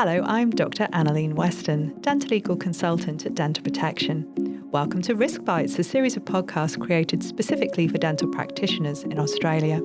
Hello, I'm Dr Annalene Weston, Dentolegal consultant at Dental Protection. Welcome to RiskBites, a series of podcasts created specifically for dental practitioners in Australia.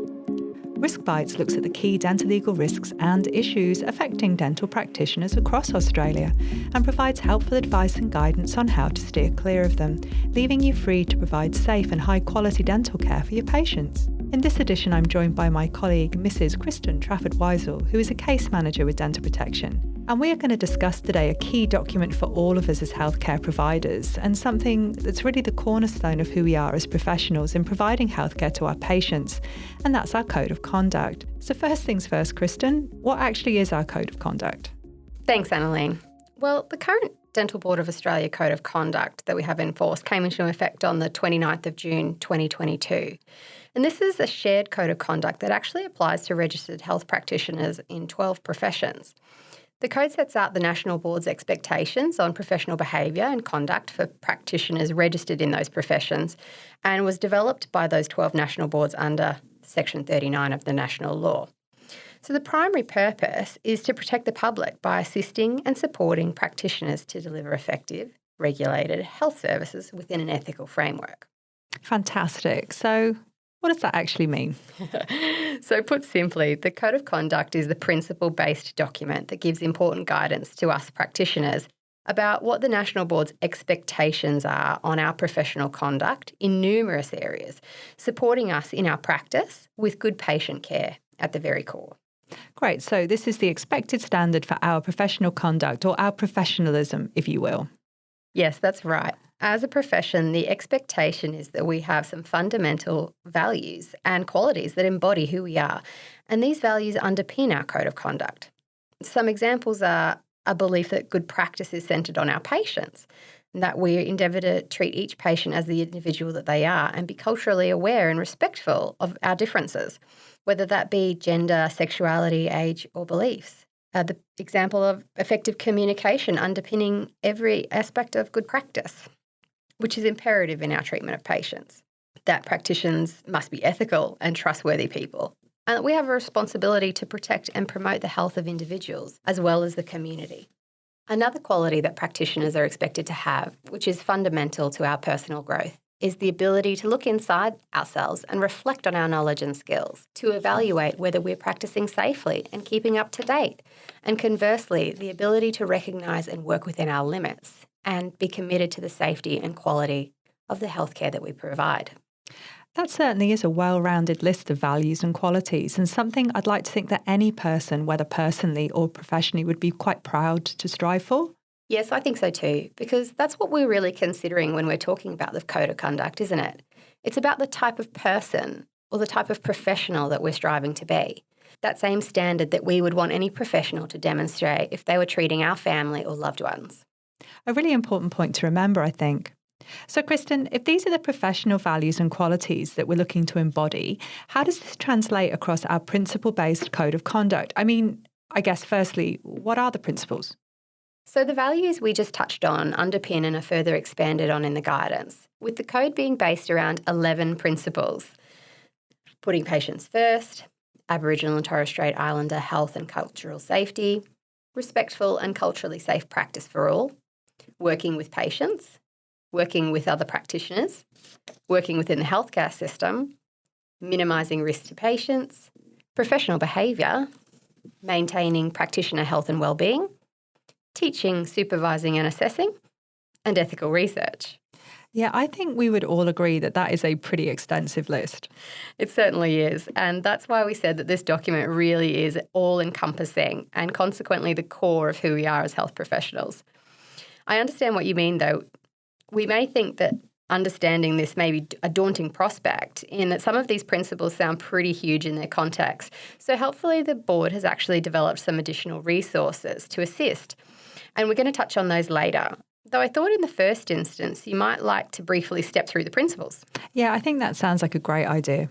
RiskBites looks at the key dental legal risks and issues affecting dental practitioners across Australia and provides helpful advice and guidance on how to steer clear of them, leaving you free to provide safe and high-quality dental care for your patients. In this edition, I'm joined by my colleague, Mrs. Kristin Trafford-Wiezel, who is a case manager with Dental Protection. And we are going to discuss today a key document for all of us as healthcare providers and something that's really the cornerstone of who we are as professionals in providing healthcare to our patients, and that's our Code of Conduct. So first things first, Kristin, what actually is our Code of Conduct? Thanks, Annalene. Well, the current Dental Board of Australia Code of Conduct that we have in force came into effect on the 29th of June 2022. And this is a shared code of conduct that actually applies to registered health practitioners in 12 professions. The code sets out the National Board's expectations on professional behaviour and conduct for practitioners registered in those professions and was developed by those 12 national boards under Section 39 of the national law. So the primary purpose is to protect the public by assisting and supporting practitioners to deliver effective, regulated health services within an ethical framework. Fantastic. So what does that actually mean? So put simply, the Code of Conduct is the principle-based document that gives important guidance to us practitioners about what the National Board's expectations are on our professional conduct in numerous areas, supporting us in our practice with good patient care at the very core. Great. So this is the expected standard for our professional conduct, or our professionalism, if you will. Yes, that's right. As a profession, the expectation is that we have some fundamental values and qualities that embody who we are, and these values underpin our code of conduct. Some examples are a belief that good practice is centred on our patients, and that we endeavour to treat each patient as the individual that they are and be culturally aware and respectful of our differences, whether that be gender, sexuality, age or beliefs. The example of effective communication underpinning every aspect of good practice, which is imperative in our treatment of patients. That practitioners must be ethical and trustworthy people, and that we have a responsibility to protect and promote the health of individuals as well as the community. Another quality that practitioners are expected to have, which is fundamental to our personal growth, is the ability to look inside ourselves and reflect on our knowledge and skills, to evaluate whether we're practicing safely and keeping up to date, and conversely, the ability to recognise and work within our limits and be committed to the safety and quality of the healthcare that we provide. That certainly is a well-rounded list of values and qualities, and something I'd like to think that any person, whether personally or professionally, would be quite proud to strive for. Yes, I think so too, because that's what we're really considering when we're talking about the Code of Conduct, isn't it? It's about the type of person or the type of professional that we're striving to be. That same standard that we would want any professional to demonstrate if they were treating our family or loved ones. A really important point to remember, I think. So, Kristin, if these are the professional values and qualities that we're looking to embody, how does this translate across our principle-based code of conduct? I guess, firstly, what are the principles? So the values we just touched on underpin and are further expanded on in the guidance, with the code being based around 11 principles: putting patients first, Aboriginal and Torres Strait Islander health and cultural safety, respectful and culturally safe practice for all, working with patients, working with other practitioners, working within the healthcare system, minimising risk to patients, professional behaviour, maintaining practitioner health and wellbeing, teaching, supervising and assessing, and ethical research. Yeah, I think we would all agree that that is a pretty extensive list. It certainly is, and that's why we said that this document really is all-encompassing and consequently the core of who we are as health professionals. I understand what you mean, though. We may think that understanding this may be a daunting prospect in that some of these principles sound pretty huge in their context. So helpfully the board has actually developed some additional resources to assist. And we're going to touch on those later. Though I thought in the first instance, you might like to briefly step through the principles. Yeah, I think that sounds like a great idea.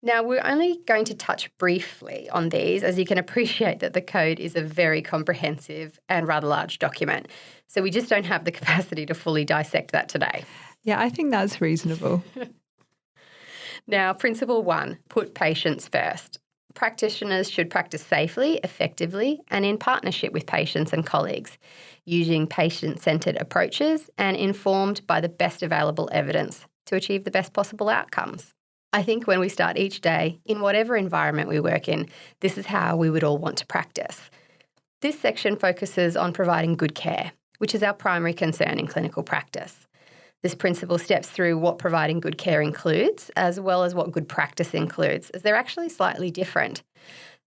Now, we're only going to touch briefly on these, as you can appreciate that the code is a very comprehensive and rather large document. So we just don't have the capacity to fully dissect that today. Yeah, I think that's reasonable. Now, principle 1, put patients first. Practitioners should practice safely, effectively, and in partnership with patients and colleagues, using patient-centred approaches and informed by the best available evidence to achieve the best possible outcomes. I think when we start each day, in whatever environment we work in, this is how we would all want to practice. This section focuses on providing good care, which is our primary concern in clinical practice. This principle steps through what providing good care includes, as well as what good practice includes, as they're actually slightly different.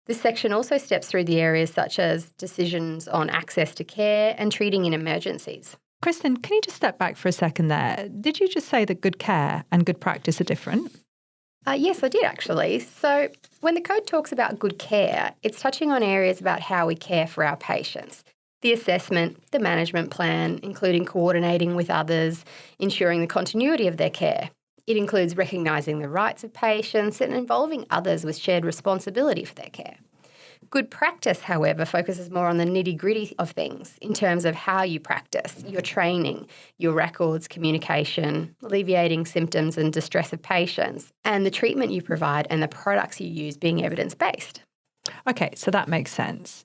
This section also steps through the areas such as decisions on access to care and treating in emergencies. Kristin, can you just step back for a second there? Did you just say that good care and good practice are different? Yes, I did actually. So when the code talks about good care, it's touching on areas about how we care for our patients. The assessment, the management plan, including coordinating with others, ensuring the continuity of their care. It includes recognising the rights of patients and involving others with shared responsibility for their care. Good practice, however, focuses more on the nitty-gritty of things in terms of how you practice, your training, your records, communication, alleviating symptoms and distress of patients, and the treatment you provide and the products you use being evidence-based. Okay, so that makes sense.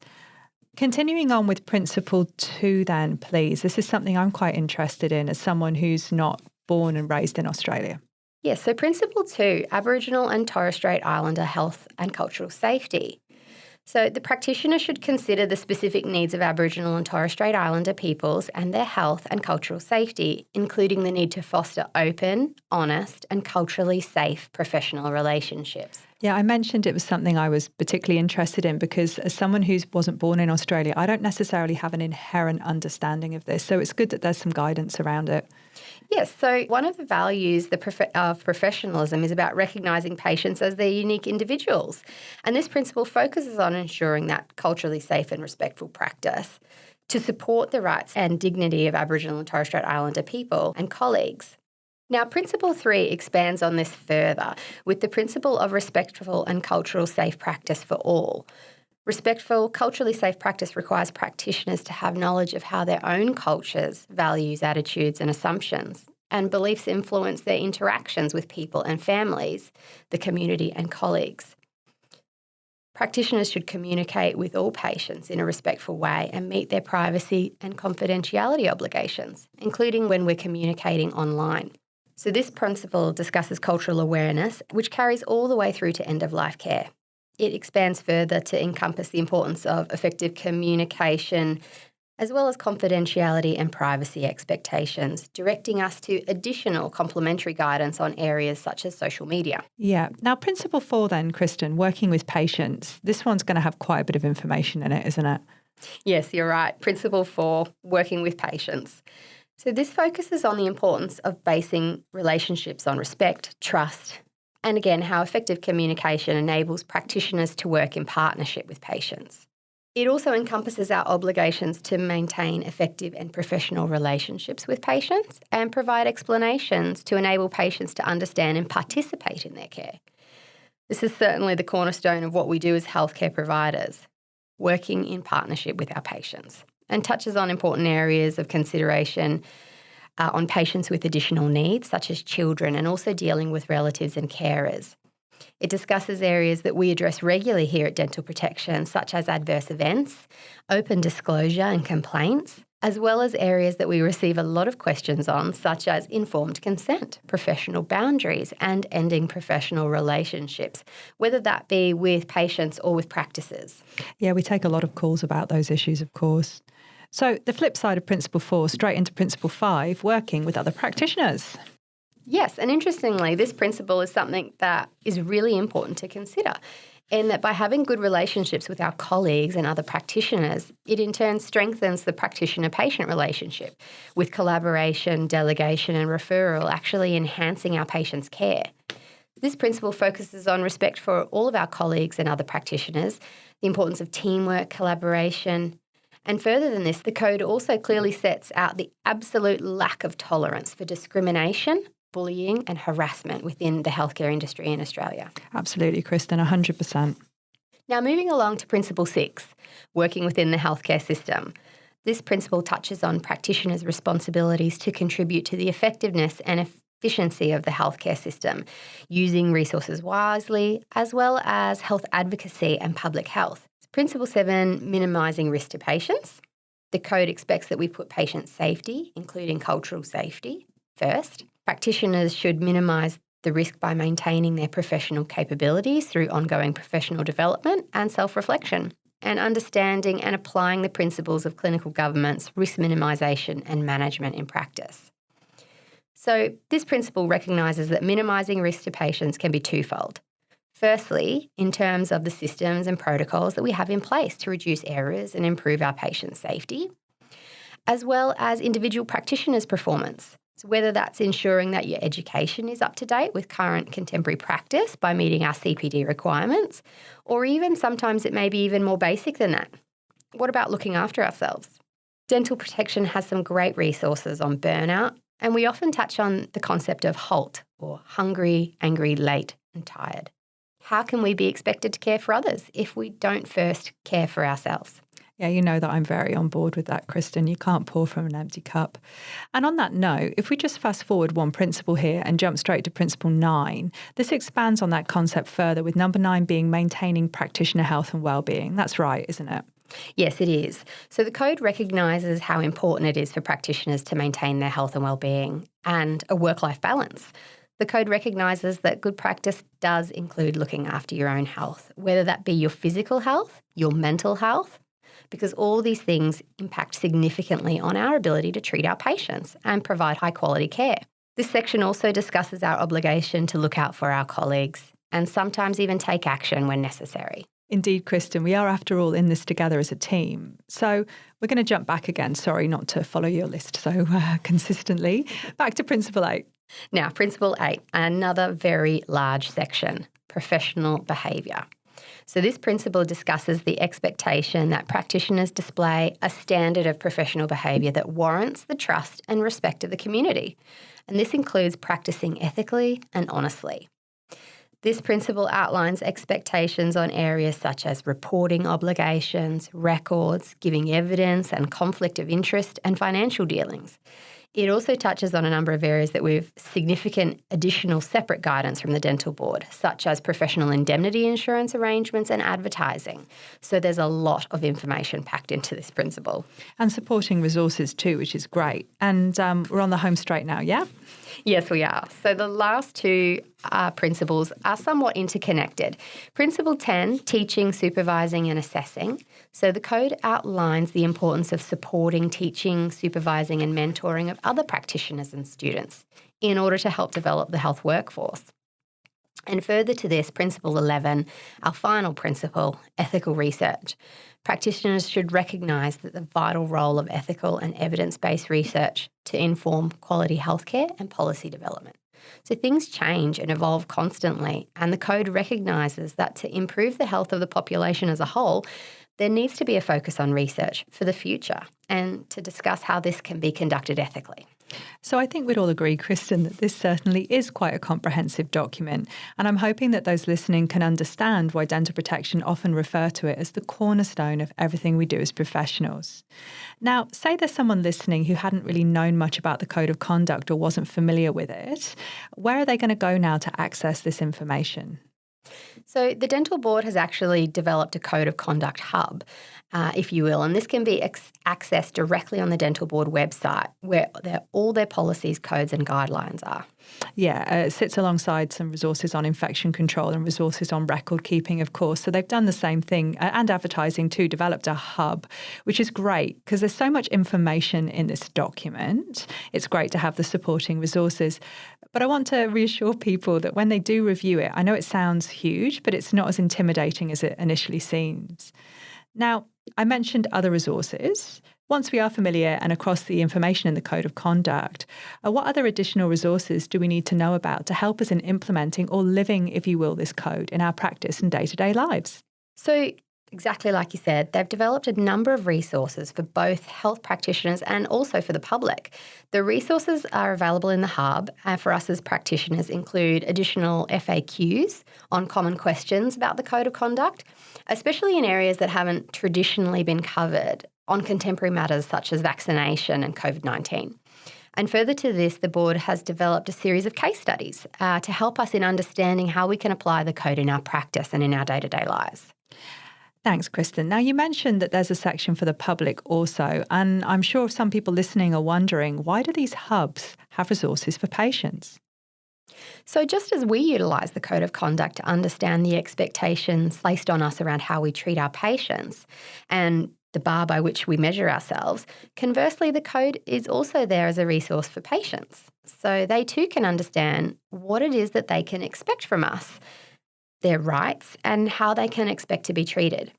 Continuing on with Principle 2 then, please. This is something I'm quite interested in as someone who's not born and raised in Australia. Yes, so Principle 2, Aboriginal and Torres Strait Islander health and cultural safety. So the practitioner should consider the specific needs of Aboriginal and Torres Strait Islander peoples and their health and cultural safety, including the need to foster open, honest and culturally safe professional relationships. Yeah, I mentioned it was something I was particularly interested in because as someone who wasn't born in Australia, I don't necessarily have an inherent understanding of this. So it's good that there's some guidance around it. Yes, so one of the values of professionalism is about recognising patients as their unique individuals. And this principle focuses on ensuring that culturally safe and respectful practice to support the rights and dignity of Aboriginal and Torres Strait Islander people and colleagues. Now, Principle 3 expands on this further with the principle of respectful and cultural safe practice for all. Respectful, culturally safe practice requires practitioners to have knowledge of how their own cultures, values, attitudes and assumptions and beliefs influence their interactions with people and families, the community and colleagues. Practitioners should communicate with all patients in a respectful way and meet their privacy and confidentiality obligations, including when we're communicating online. So this principle discusses cultural awareness, which carries all the way through to end-of-life care. It expands further to encompass the importance of effective communication, as well as confidentiality and privacy expectations, directing us to additional complementary guidance on areas such as social media. Yeah. Now, Principle 4 then, Kristin, working with patients. This one's going to have quite a bit of information in it, isn't it? Yes, you're right. Principle 4, working with patients. So this focuses on the importance of basing relationships on respect, trust, and again, how effective communication enables practitioners to work in partnership with patients. It also encompasses our obligations to maintain effective and professional relationships with patients and provide explanations to enable patients to understand and participate in their care. This is certainly the cornerstone of what we do as healthcare providers, working in partnership with our patients, and touches on important areas of consideration on patients with additional needs, such as children, and also dealing with relatives and carers. It discusses areas that we address regularly here at Dental Protection, such as adverse events, open disclosure and complaints, as well as areas that we receive a lot of questions on, such as informed consent, professional boundaries, and ending professional relationships, whether that be with patients or with practices. Yeah, we take a lot of calls about those issues, of course. So the flip side of Principle 4, straight into Principle 5, working with other practitioners. Yes, and interestingly, this principle is something that is really important to consider, in that by having good relationships with our colleagues and other practitioners, it in turn strengthens the practitioner-patient relationship, with collaboration, delegation and referral actually enhancing our patients' care. This principle focuses on respect for all of our colleagues and other practitioners, the importance of teamwork, collaboration. And further than this, the code also clearly sets out the absolute lack of tolerance for discrimination, bullying and harassment within the healthcare industry in Australia. Absolutely, Kristin, 100%. Now, moving along to Principle 6, working within the healthcare system. This principle touches on practitioners' responsibilities to contribute to the effectiveness and efficiency of the healthcare system, using resources wisely, as well as health advocacy and public health. Principle 7, minimising risk to patients. The code expects that we put patient safety, including cultural safety, first. Practitioners should minimise the risk by maintaining their professional capabilities through ongoing professional development and self-reflection, and understanding and applying the principles of clinical governance, risk minimisation and management in practice. So this principle recognises that minimising risk to patients can be twofold. Firstly, in terms of the systems and protocols that we have in place to reduce errors and improve our patient safety, as well as individual practitioners' performance. So whether that's ensuring that your education is up to date with current contemporary practice by meeting our CPD requirements, or even sometimes it may be even more basic than that. What about looking after ourselves? Dental protection has some great resources on burnout, and we often touch on the concept of HALT, or hungry, angry, late and tired. How can we be expected to care for others if we don't first care for ourselves? Yeah, you know that I'm very on board with that, Kristin. You can't pour from an empty cup. And on that note, if we just fast forward one principle here and jump straight to principle 9, this expands on that concept further, with number 9 being maintaining practitioner health and well-being. That's right, isn't it? Yes, it is. So the code recognises how important it is for practitioners to maintain their health and well-being and a work-life balance. The code recognises that good practice does include looking after your own health, whether that be your physical health, your mental health, because all these things impact significantly on our ability to treat our patients and provide high-quality care. This section also discusses our obligation to look out for our colleagues and sometimes even take action when necessary. Indeed, Kristin, we are, after all, in this together as a team. So we're going to jump back again. Sorry not to follow your list so consistently. Back to Principle 8. Now, Principle 8, another very large section, professional behaviour. So this principle discusses the expectation that practitioners display a standard of professional behaviour that warrants the trust and respect of the community. And this includes practising ethically and honestly. This principle outlines expectations on areas such as reporting obligations, records, giving evidence and conflict of interest, and financial dealings. It also touches on a number of areas that we've significant additional separate guidance from the Dental Board, such as professional indemnity insurance arrangements and advertising. So there's a lot of information packed into this principle. And supporting resources too, which is great. And we're on the home straight now, yeah? Yes, we are. So the last two principles are somewhat interconnected. Principle 10, teaching, supervising and assessing. So the code outlines the importance of supporting, teaching, supervising and mentoring of other practitioners and students in order to help develop the health workforce. And further to this, Principle 11, our final principle, ethical research. Practitioners should recognise that the vital role of ethical and evidence-based research to inform quality healthcare and policy development. So things change and evolve constantly, and the code recognises that to improve the health of the population as a whole, there needs to be a focus on research for the future and to discuss how this can be conducted ethically. So I think we'd all agree, Kristin, that this certainly is quite a comprehensive document, and I'm hoping that those listening can understand why dental protection often refer to it as the cornerstone of everything we do as professionals. Now, say there's someone listening who hadn't really known much about the Code of Conduct or wasn't familiar with it. Where are they going to go now to access this information? So the Dental Board has actually developed a Code of Conduct hub, if you will, and this can be accessed directly on the Dental Board website where all their policies, codes and guidelines are. Yeah, it sits alongside some resources on infection control and resources on record keeping, of course. So they've done the same thing, and advertising too, developed a hub, which is great because there's so much information in this document. It's great to have the supporting resources. But I want to reassure people that when they do review it, I know it sounds huge, but it's not as intimidating as it initially seems. Now, I mentioned other resources. Once we are familiar and across the information in the Code of Conduct, what other additional resources do we need to know about to help us in implementing or living, if you will, this code in our practice and day-to-day lives? So exactly like you said, they've developed a number of resources for both health practitioners and also for the public. The resources are available in the hub and for us as practitioners include additional FAQs on common questions about the Code of Conduct, especially in areas that haven't traditionally been covered on contemporary matters such as vaccination and COVID-19. And further to this, the board has developed a series of case studies to help us in understanding how we can apply the code in our practice and in our day-to-day lives. Thanks, Kristin. Now, you mentioned that there's a section for the public also, and I'm sure some people listening are wondering, why do these hubs have resources for patients? So just as we utilise the Code of Conduct to understand the expectations placed on us around how we treat our patients and the bar by which we measure ourselves, conversely, the code is also there as a resource for patients. So they too can understand what it is that they can expect from us, their rights, and how they can expect to be treated.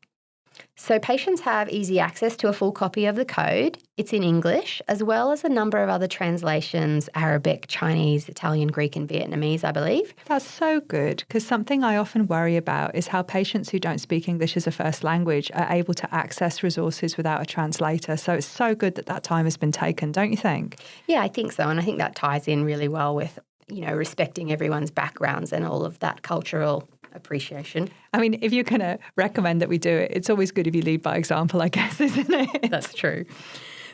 So patients have easy access to a full copy of the code. It's in English, as well as a number of other translations, Arabic, Chinese, Italian, Greek and Vietnamese, I believe. That's so good, because something I often worry about is how patients who don't speak English as a first language are able to access resources without a translator. So it's so good that that time has been taken, don't you think? Yeah, I think so. And I think that ties in really well with, respecting everyone's backgrounds and all of that cultural appreciation. I mean, if you're going to recommend that we do it, it's always good if you lead by example, I guess, isn't it? That's true.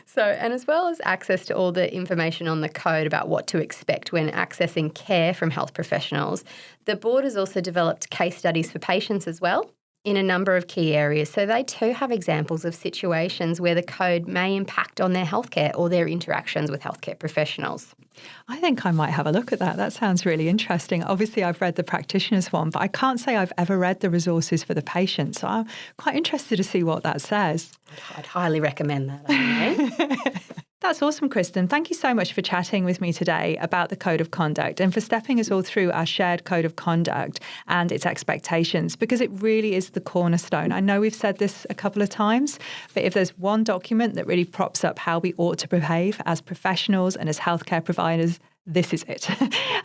So, and as well as access to all the information on the code about what to expect when accessing care from health professionals, the board has also developed case studies for patients as well in a number of key areas. So they too have examples of situations where the code may impact on their healthcare or their interactions with healthcare professionals. I think I might have a look at that. That sounds really interesting. Obviously, I've read the practitioners one, but I can't say I've ever read the resources for the patient. So I'm quite interested to see what that says. I'd highly recommend that. That's awesome, Kristin. Thank you so much for chatting with me today about the Code of Conduct and for stepping us all through our shared Code of Conduct and its expectations, because it really is the cornerstone. I know we've said this a couple of times, but if there's one document that really props up how we ought to behave as professionals and as healthcare providers, this is it.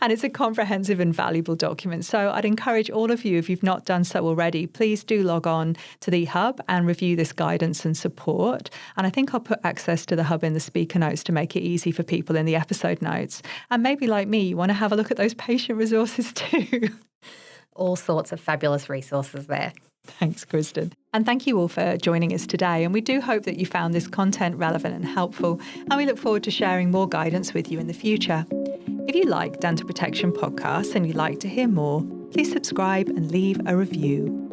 And it's a comprehensive and valuable document. So I'd encourage all of you, if you've not done so already, please do log on to the Hub and review this guidance and support. And I think I'll put access to the Hub in the speaker notes to make it easy for people in the episode notes. And maybe like me, you want to have a look at those patient resources too. All sorts of fabulous resources there. Thanks, Kristin. And thank you all for joining us today. And we do hope that you found this content relevant and helpful. And we look forward to sharing more guidance with you in the future. If you like Dental Protection podcasts and you'd like to hear more, please subscribe and leave a review.